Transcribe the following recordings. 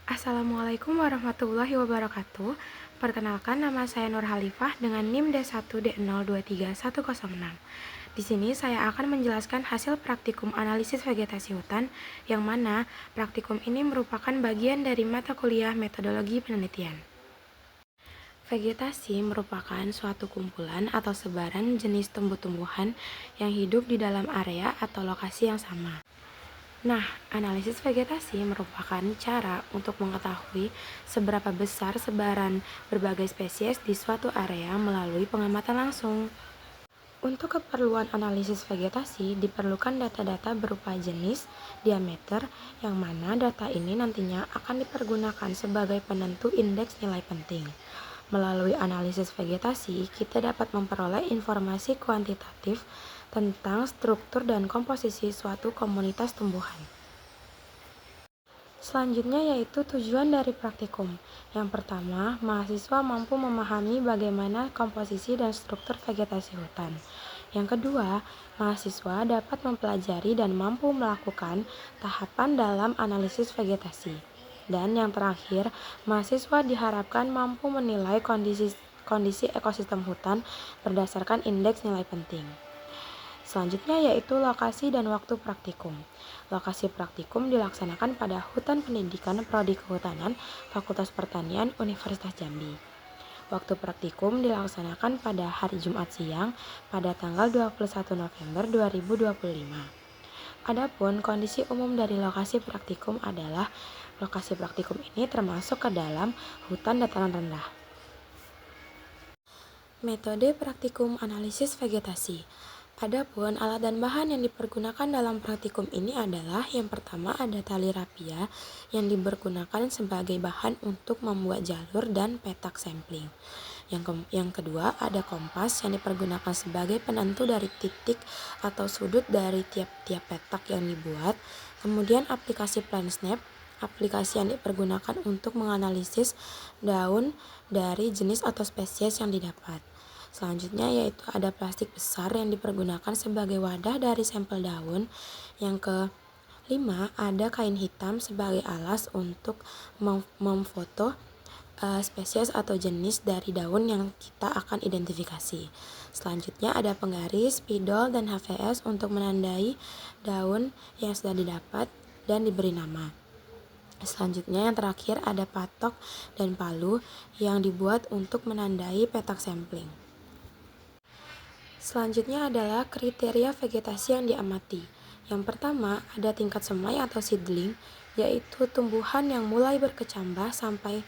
Assalamualaikum warahmatullahi wabarakatuh. Perkenalkan, nama saya Nur Halifah dengan NIM D1D023106. Di sini saya akan menjelaskan hasil praktikum analisis vegetasi hutan, yang mana praktikum ini merupakan bagian dari mata kuliah metodologi penelitian. Vegetasi merupakan suatu kumpulan atau sebaran jenis tumbuh-tumbuhan yang hidup di dalam area atau lokasi yang sama. Nah, analisis vegetasi merupakan cara untuk mengetahui seberapa besar sebaran berbagai spesies di suatu area melalui pengamatan langsung. Untuk keperluan analisis vegetasi diperlukan data-data berupa jenis, diameter, yang mana data ini nantinya akan dipergunakan sebagai penentu indeks nilai penting. Melalui analisis vegetasi, kita dapat memperoleh informasi kuantitatif tentang struktur dan komposisi suatu komunitas tumbuhan. Selanjutnya yaitu tujuan dari praktikum. Yang pertama, mahasiswa mampu memahami bagaimana komposisi dan struktur vegetasi hutan. Yang kedua, mahasiswa dapat mempelajari dan mampu melakukan tahapan dalam analisis vegetasi. Dan yang terakhir, mahasiswa diharapkan mampu menilai kondisi ekosistem hutan berdasarkan indeks nilai penting. Selanjutnya yaitu lokasi dan waktu praktikum. Lokasi praktikum dilaksanakan pada Hutan Pendidikan Prodi Kehutanan Fakultas Pertanian Universitas Jambi. Waktu praktikum dilaksanakan pada hari Jumat siang pada tanggal 21 November 2025. Adapun kondisi umum dari lokasi praktikum adalah lokasi praktikum ini termasuk ke dalam hutan dataran rendah. Metode praktikum analisis vegetasi. Adapun alat dan bahan yang dipergunakan dalam praktikum ini adalah yang pertama ada tali rapia yang dipergunakan sebagai bahan untuk membuat jalur dan petak sampling. Yang kedua ada kompas yang dipergunakan sebagai penentu dari titik atau sudut dari tiap-tiap petak yang dibuat. Kemudian aplikasi PlanSnap, aplikasi yang dipergunakan untuk menganalisis daun dari jenis atau spesies yang didapat. Selanjutnya yaitu ada plastik besar yang dipergunakan sebagai wadah dari sampel daun. Yang kelima ada kain hitam sebagai alas untuk memfoto spesies atau jenis dari daun yang kita akan identifikasi. Selanjutnya ada penggaris, spidol, dan HVS untuk menandai daun yang sudah didapat dan diberi nama. Selanjutnya yang terakhir ada patok dan palu yang dibuat untuk menandai petak sampling. Selanjutnya adalah kriteria vegetasi yang diamati. Yang pertama ada tingkat semai atau seedling, yaitu tumbuhan yang mulai berkecambah sampai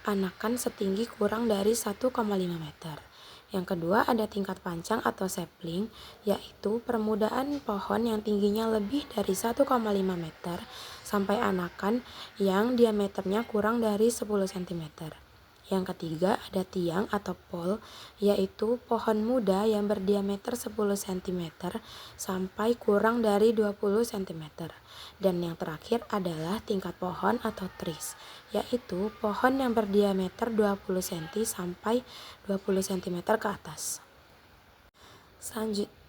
anakan setinggi kurang dari 1,5 meter. Yang kedua ada tingkat pancang atau sapling, yaitu permudaan pohon yang tingginya lebih dari 1,5 meter sampai anakan yang diameternya kurang dari 10 cm. Yang ketiga ada tiang atau pole, yaitu pohon muda yang berdiameter 10 cm sampai kurang dari 20 cm. Dan yang terakhir adalah tingkat pohon atau trees, yaitu pohon yang berdiameter 20 cm sampai 20 cm ke atas.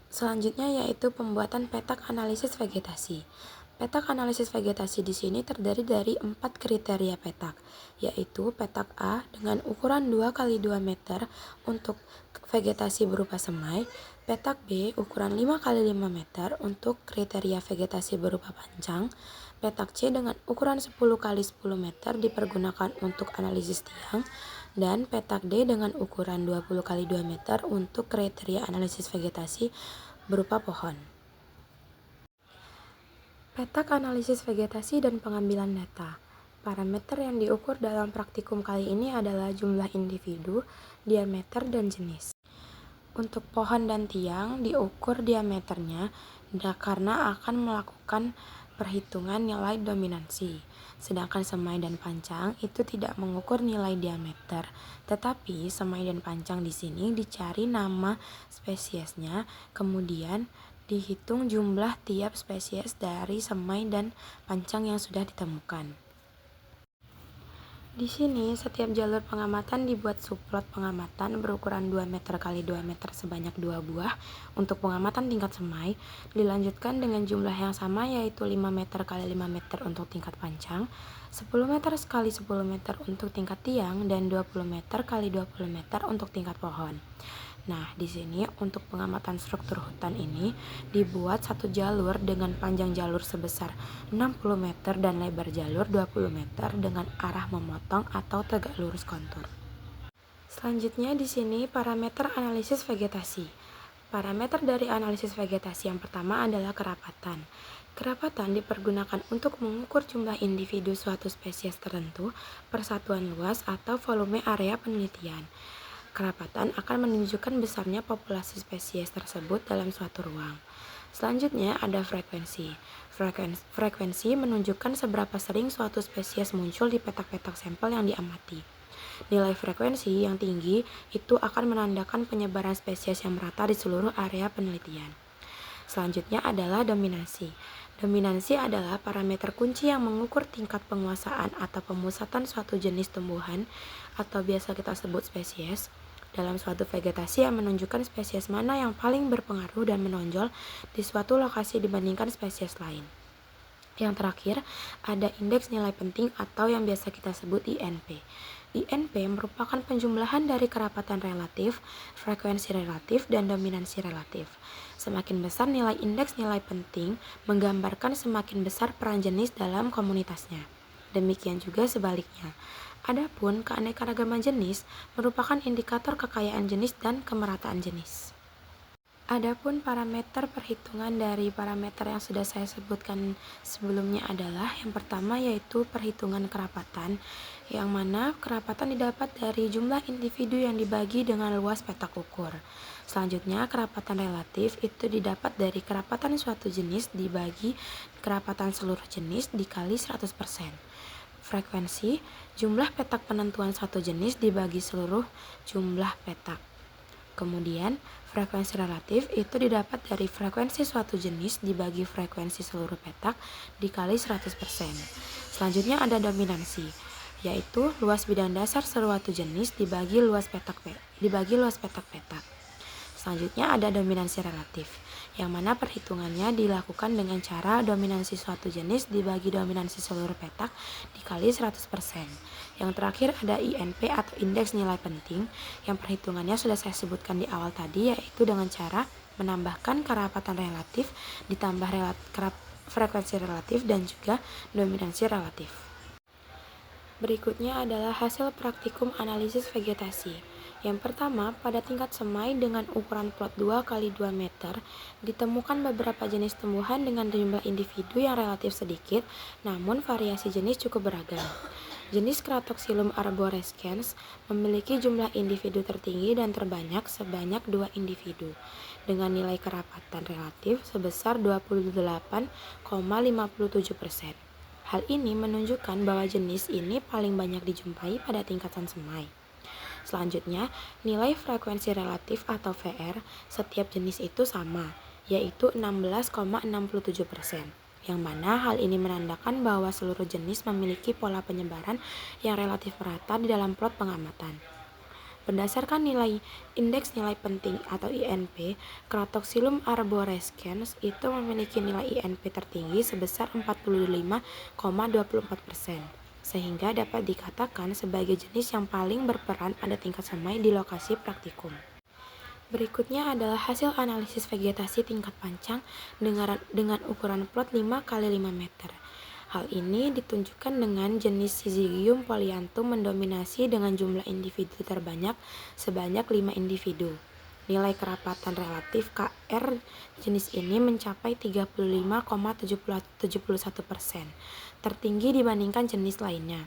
Selanjutnya yaitu pembuatan petak analisis vegetasi. Petak analisis vegetasi di sini terdiri dari 4 kriteria petak, yaitu petak A dengan ukuran 2 x 2 meter untuk vegetasi berupa semai, petak B ukuran 5 x 5 meter untuk kriteria vegetasi berupa pancang, petak C dengan ukuran 10 x 10 meter dipergunakan untuk analisis tiang, dan petak D dengan ukuran 20 x 2 meter untuk kriteria analisis vegetasi berupa pohon. Petak analisis vegetasi dan pengambilan data. Parameter yang diukur dalam praktikum kali ini adalah jumlah individu, diameter, dan jenis. Untuk pohon dan tiang diukur diameternya karena akan melakukan perhitungan nilai dominansi. Sedangkan semai dan pancang itu tidak mengukur nilai diameter, tetapi semai dan pancang di sini dicari nama spesiesnya, kemudian dihitung jumlah tiap spesies dari semai dan pancang yang sudah ditemukan. Di sini, setiap jalur pengamatan dibuat subplot pengamatan berukuran 2 meter x 2 meter sebanyak 2 buah untuk pengamatan tingkat semai, dilanjutkan dengan jumlah yang sama yaitu 5 meter x 5 meter untuk tingkat pancang, 10 meter x 10 meter untuk tingkat tiang, dan 20 meter x 20 meter untuk tingkat pohon. Nah, di sini untuk pengamatan struktur hutan ini dibuat satu jalur dengan panjang jalur sebesar 60 meter dan lebar jalur 20 meter dengan arah memotong atau tegak lurus kontur. Selanjutnya di sini parameter analisis vegetasi. Parameter dari analisis vegetasi yang pertama adalah kerapatan. Kerapatan dipergunakan untuk mengukur jumlah individu suatu spesies tertentu, persatuan luas atau volume area penelitian. Kerapatan akan menunjukkan besarnya populasi spesies tersebut dalam suatu ruang. Selanjutnya ada frekuensi. Frekuensi menunjukkan seberapa sering suatu spesies muncul di petak-petak sampel yang diamati. Nilai frekuensi yang tinggi itu akan menandakan penyebaran spesies yang merata di seluruh area penelitian. Selanjutnya adalah dominansi. Dominansi adalah parameter kunci yang mengukur tingkat penguasaan atau pemusatan suatu jenis tumbuhan atau biasa kita sebut spesies dalam suatu vegetasi yang menunjukkan spesies mana yang paling berpengaruh dan menonjol di suatu lokasi dibandingkan spesies lain. Yang terakhir, ada indeks nilai penting atau yang biasa kita sebut INP. INP merupakan penjumlahan dari kerapatan relatif, frekuensi relatif, dan dominansi relatif. Semakin besar nilai indeks nilai penting, menggambarkan semakin besar peran jenis dalam komunitasnya. Demikian juga sebaliknya. Adapun keanekaragaman jenis merupakan indikator kekayaan jenis dan kemerataan jenis. Adapun parameter perhitungan dari parameter yang sudah saya sebutkan sebelumnya adalah yang pertama yaitu perhitungan kerapatan, yang mana kerapatan didapat dari jumlah individu yang dibagi dengan luas petak ukur. Selanjutnya, kerapatan relatif itu didapat dari kerapatan suatu jenis dibagi kerapatan seluruh jenis dikali 100%. Frekuensi, jumlah petak penentuan satu jenis dibagi seluruh jumlah petak. Kemudian, frekuensi relatif itu didapat dari frekuensi suatu jenis dibagi frekuensi seluruh petak dikali 100%. Selanjutnya ada dominansi, yaitu luas bidang dasar suatu jenis dibagi luas petak-petak. Selanjutnya ada dominansi relatif, yang mana perhitungannya dilakukan dengan cara dominansi suatu jenis dibagi dominansi seluruh petak dikali 100%. Yang terakhir ada INP atau indeks nilai penting, yang perhitungannya sudah saya sebutkan di awal tadi, yaitu dengan cara menambahkan kerapatan relatif ditambah frekuensi relatif dan juga dominansi relatif. Berikutnya adalah hasil praktikum analisis vegetasi. Yang pertama, pada tingkat semai dengan ukuran plot 2 x 2 meter, ditemukan beberapa jenis tumbuhan dengan jumlah individu yang relatif sedikit, namun variasi jenis cukup beragam. Jenis Kratoxylum arborescens memiliki jumlah individu tertinggi dan terbanyak sebanyak 2 individu, dengan nilai kerapatan relatif sebesar 28,57%. Hal ini menunjukkan bahwa jenis ini paling banyak dijumpai pada tingkatan semai. Selanjutnya, nilai frekuensi relatif atau VR setiap jenis itu sama, yaitu 16,67%, yang mana hal ini menandakan bahwa seluruh jenis memiliki pola penyebaran yang relatif merata di dalam plot pengamatan. Berdasarkan nilai indeks nilai penting atau INP, Kratoxylum arborescens itu memiliki nilai INP tertinggi sebesar 45,24%. Sehingga dapat dikatakan sebagai jenis yang paling berperan pada tingkat semai di lokasi praktikum. Berikutnya adalah hasil analisis vegetasi tingkat pancang dengan ukuran plot 5 x 5 meter. Hal ini ditunjukkan dengan jenis Syzygium polyanthum mendominasi dengan jumlah individu terbanyak sebanyak 5 individu. Nilai kerapatan relatif KR jenis ini mencapai 35,71%, tertinggi dibandingkan jenis lainnya.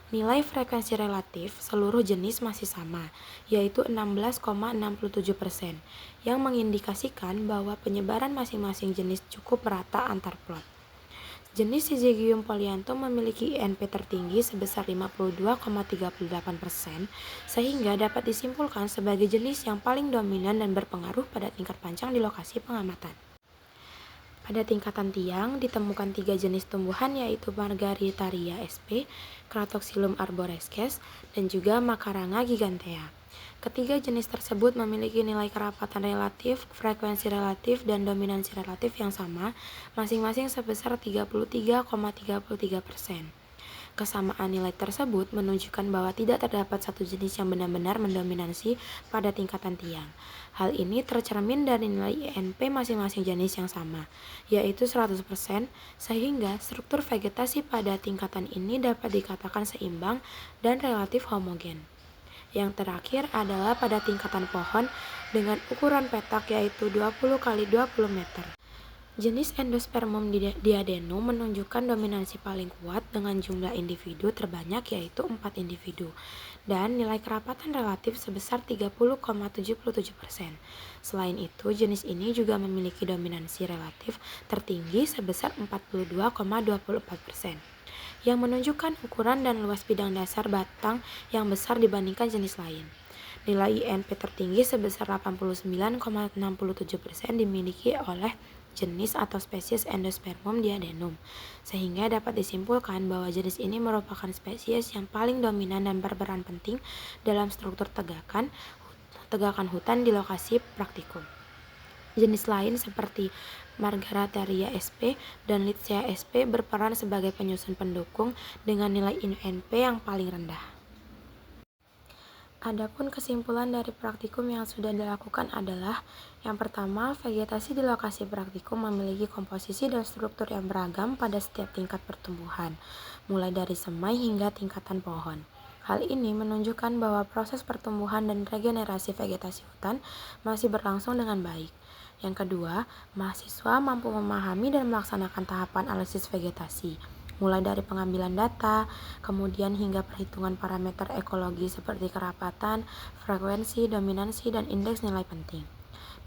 Nilai frekuensi relatif seluruh jenis masih sama, yaitu 16,67%, yang mengindikasikan bahwa penyebaran masing-masing jenis cukup merata antar plot. Jenis Syzygium polyanthum memiliki INP tertinggi sebesar 52,38%, sehingga dapat disimpulkan sebagai jenis yang paling dominan dan berpengaruh pada tingkat pancang di lokasi pengamatan. Pada tingkatan tiang, ditemukan 3 jenis tumbuhan yaitu Margaritaria sp, Kratoxylum arborescens, dan juga Macaranga gigantea. Ketiga jenis tersebut memiliki nilai kerapatan relatif, frekuensi relatif, dan dominansi relatif yang sama, masing-masing sebesar 33,33%. Kesamaan nilai tersebut menunjukkan bahwa tidak terdapat satu jenis yang benar-benar mendominasi pada tingkatan tiang. Hal ini tercermin dari nilai INP masing-masing jenis yang sama, yaitu 100%, sehingga struktur vegetasi pada tingkatan ini dapat dikatakan seimbang dan relatif homogen. Yang terakhir adalah pada tingkatan pohon dengan ukuran petak yaitu 20 x 20 meter. Jenis Endospermum diadenum menunjukkan dominansi paling kuat dengan jumlah individu terbanyak yaitu 4 individu dan nilai kerapatan relatif sebesar 30,77%. Selain itu, jenis ini juga memiliki dominansi relatif tertinggi sebesar 42,24%, yang menunjukkan ukuran dan luas bidang dasar batang yang besar dibandingkan jenis lain. Nilai INP tertinggi sebesar 89,67% dimiliki oleh jenis atau spesies Endospermum diadenum, sehingga dapat disimpulkan bahwa jenis ini merupakan spesies yang paling dominan dan berperan penting dalam struktur tegakan hutan di lokasi praktikum. Jenis lain seperti Margaritaria sp dan Litzea sp berperan sebagai penyusun pendukung dengan nilai INP yang paling rendah. Adapun kesimpulan dari praktikum yang sudah dilakukan adalah, yang pertama, vegetasi di lokasi praktikum memiliki komposisi dan struktur yang beragam pada setiap tingkat pertumbuhan, mulai dari semai hingga tingkatan pohon. Hal ini menunjukkan bahwa proses pertumbuhan dan regenerasi vegetasi hutan masih berlangsung dengan baik. Yang kedua, mahasiswa mampu memahami dan melaksanakan tahapan analisis vegetasi, mulai dari pengambilan data, kemudian hingga perhitungan parameter ekologi seperti kerapatan, frekuensi, dominansi, dan indeks nilai penting.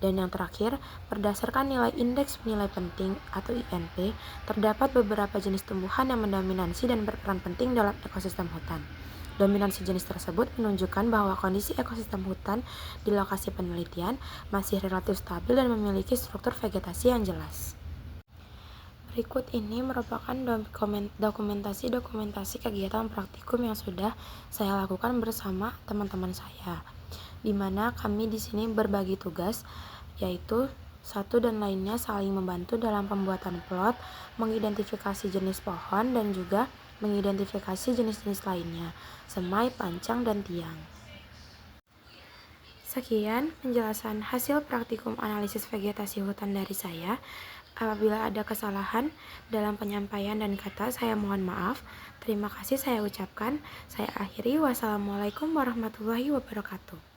Dan yang terakhir, berdasarkan nilai indeks nilai penting atau INP, terdapat beberapa jenis tumbuhan yang mendominasi dan berperan penting dalam ekosistem hutan. Dominansi jenis tersebut menunjukkan bahwa kondisi ekosistem hutan di lokasi penelitian masih relatif stabil dan memiliki struktur vegetasi yang jelas. Berikut ini merupakan dokumentasi kegiatan praktikum yang sudah saya lakukan bersama teman-teman saya, di mana kami di sini berbagi tugas, yaitu satu dan lainnya saling membantu dalam pembuatan plot, mengidentifikasi jenis pohon, dan juga mengidentifikasi jenis-jenis lainnya, semai, pancang, dan tiang. Sekian penjelasan hasil praktikum analisis vegetasi hutan dari saya. Apabila ada kesalahan dalam penyampaian dan kata, saya mohon maaf. Terima kasih saya ucapkan. Saya akhiri. Wassalamualaikum warahmatullahi wabarakatuh.